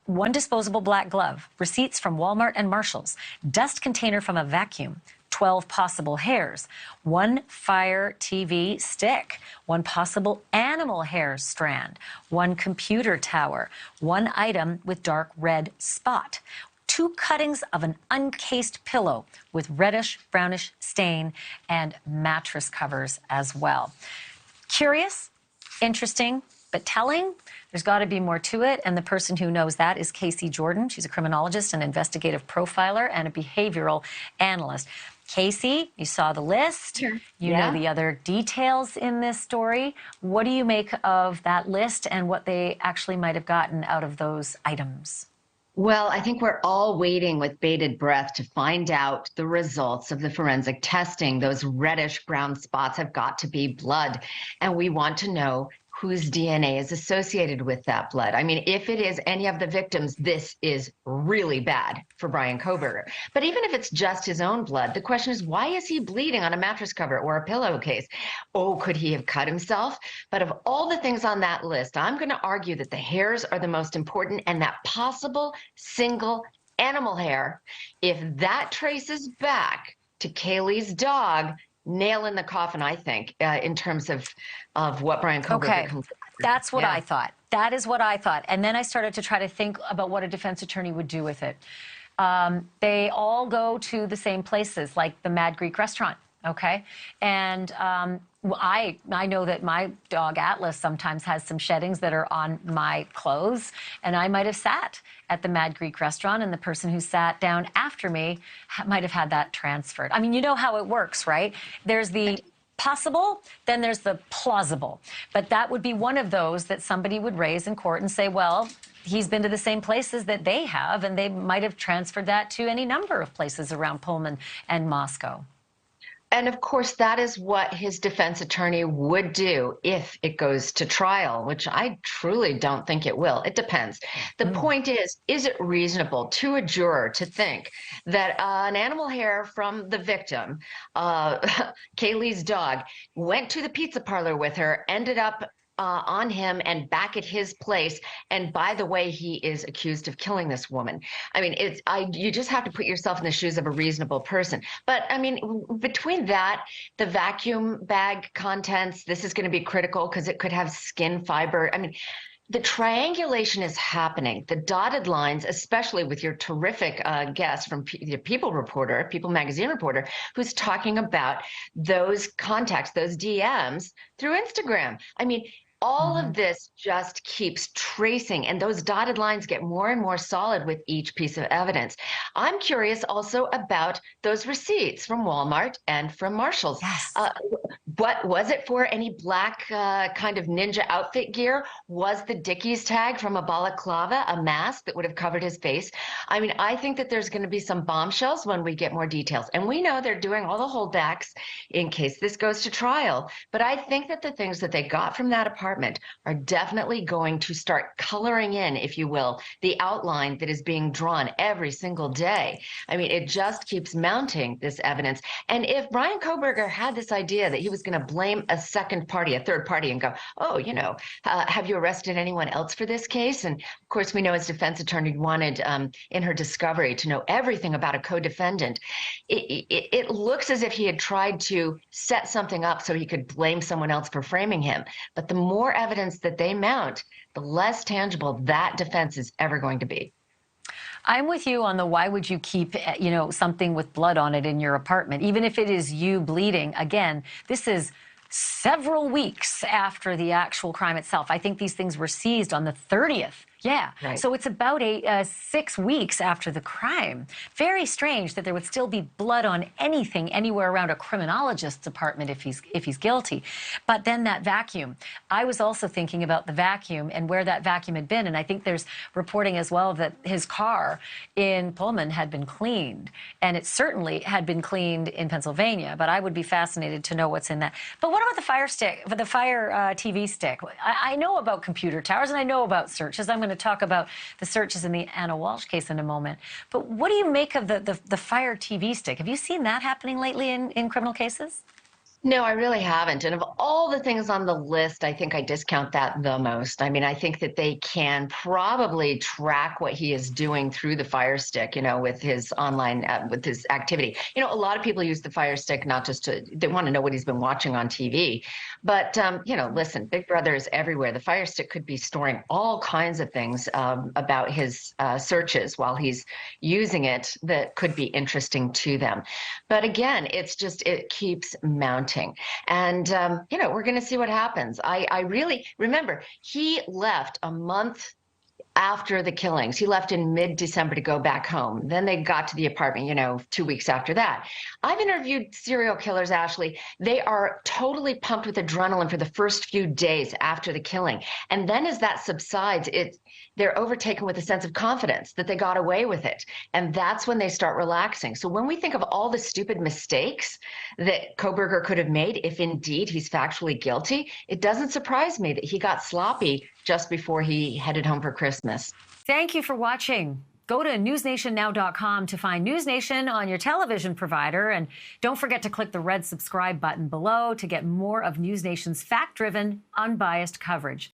one disposable black glove, receipts from Walmart and Marshall's, dust container from a vacuum, 12 possible hairs, one Fire TV stick, one possible animal hair strand, one computer tower, one item with dark red spot, two cuttings of an uncased pillow with reddish, brownish stain, and mattress covers as well. Curious, interesting, but telling. There's got to be more to it, and the person who knows that is Casey Jordan. She's a criminologist, an investigative profiler, and a behavioral analyst. Casey, you saw the list. Sure. You know the other details in this story. What do you make of that list and what they actually might have gotten out of those items? Well, I think we're all waiting with bated breath to find out the results of the forensic testing. Those reddish brown spots have got to be blood, and we want to know whose DNA is associated with that blood. I mean, if it is any of the victims, this is really bad for Brian Kohberger. But even if it's just his own blood, the question is, why is he bleeding on a mattress cover or a pillowcase? Oh, could he have cut himself? But of all the things on that list, I'm going to argue that the hairs are the most important, and that possible single animal hair, if that traces back to Kaylee's dog, nail in the coffin, I think, in terms of what Brian Kohberger comes. That's what I thought. That is what I thought. And then I started to try to think about what a defense attorney would do with it. They all go to the same places, like the Mad Greek restaurant, okay? And I know that my dog Atlas sometimes has some sheddings that are on my clothes, and I might have sat at the Mad Greek restaurant, and the person who sat down after me might have had that transferred. I mean, you know how it works, right? There's the possible, then there's the plausible. But that would be one of those that somebody would raise in court and say, well, he's been to the same places that they have, and they might have transferred that to any number of places around Pullman and Moscow. And of course, that is what his defense attorney would do if it goes to trial, which I truly don't think it will. It depends. The point is it reasonable to a juror to think that an animal hair from the victim, Kaylee's dog, went to the pizza parlor with her, ended up on him and back at his place, and by the way, he is accused of killing this woman. I mean, you just have to put yourself in the shoes of a reasonable person. But I mean, between that, the vacuum bag contents, this is going to be critical because it could have skin fiber. I mean, the triangulation is happening. The dotted lines, especially with your terrific guest from the People Magazine reporter, who's talking about those contacts, those DMs through Instagram. I mean, all of this just keeps tracing, and those dotted lines get more and more solid with each piece of evidence. I'm curious also about those receipts from Walmart and from Marshall's. Yes. What was it for? Any black kind of ninja outfit gear? Was the Dickies tag from a balaclava a mask that would have covered his face? I mean, I think that there's going to be some bombshells when we get more details. And we know they're doing all the holdbacks in case this goes to trial. But I think that the things that they got from that apartment are definitely going to start coloring in, if you will, the outline that is being drawn every single day. I mean, it just keeps mounting this evidence. And if Brian Kohberger had this idea that he was going to blame a second party, a third party, and go, oh, you know, have you arrested anyone else for this case? And of course, we know his defense attorney wanted in her discovery to know everything about a co-defendant. It looks as if he had tried to set something up so he could blame someone else for framing him. But the more evidence that they mount, the less tangible that defense is ever going to be. I'm with you on the why would you keep, you know, something with blood on it in your apartment, even if it is you bleeding. Again, this is several weeks after the actual crime itself. I think these things were seized on the 30th. Yeah. Right. So it's about 6 weeks after the crime. Very strange that there would still be blood on anything anywhere around a criminologist's apartment if he's guilty. But then that vacuum. I was also thinking about the vacuum and where that vacuum had been. And I think there's reporting as well that his car in Pullman had been cleaned. And it certainly had been cleaned in Pennsylvania. But I would be fascinated to know what's in that. But what about the Fire stick, the Fire TV stick? I know about computer towers and I know about searches. I'm going to talk about the searches in the Anna Walsh case in a moment. But what do you make of the Fire TV stick? Have you seen that happening lately in criminal cases? No, I really haven't. And of all the things on the list, I think I discount that the most. I mean, I think that they can probably track what he is doing through the Fire Stick, with his online, with his activity. A lot of people use the Fire Stick not just they want to know what he's been watching on TV. But, listen, Big Brother is everywhere. The Fire Stick could be storing all kinds of things about his searches while he's using it that could be interesting to them. But again, it keeps mounting. And, we're going to see what happens. I really remember he left a month after the killings. He left in mid-December to go back home. Then they got to the apartment, 2 weeks after that. I've interviewed serial killers, Ashleigh. They are totally pumped with adrenaline for the first few days after the killing. And then as that subsides, they're overtaken with a sense of confidence that they got away with it. And that's when they start relaxing. So when we think of all the stupid mistakes that Kohberger could have made, if indeed he's factually guilty, it doesn't surprise me that he got sloppy just before he headed home for Christmas. Thank you for watching. Go to newsnationnow.com to find NewsNation on your television provider. And don't forget to click the red subscribe button below to get more of NewsNation's fact-driven, unbiased coverage.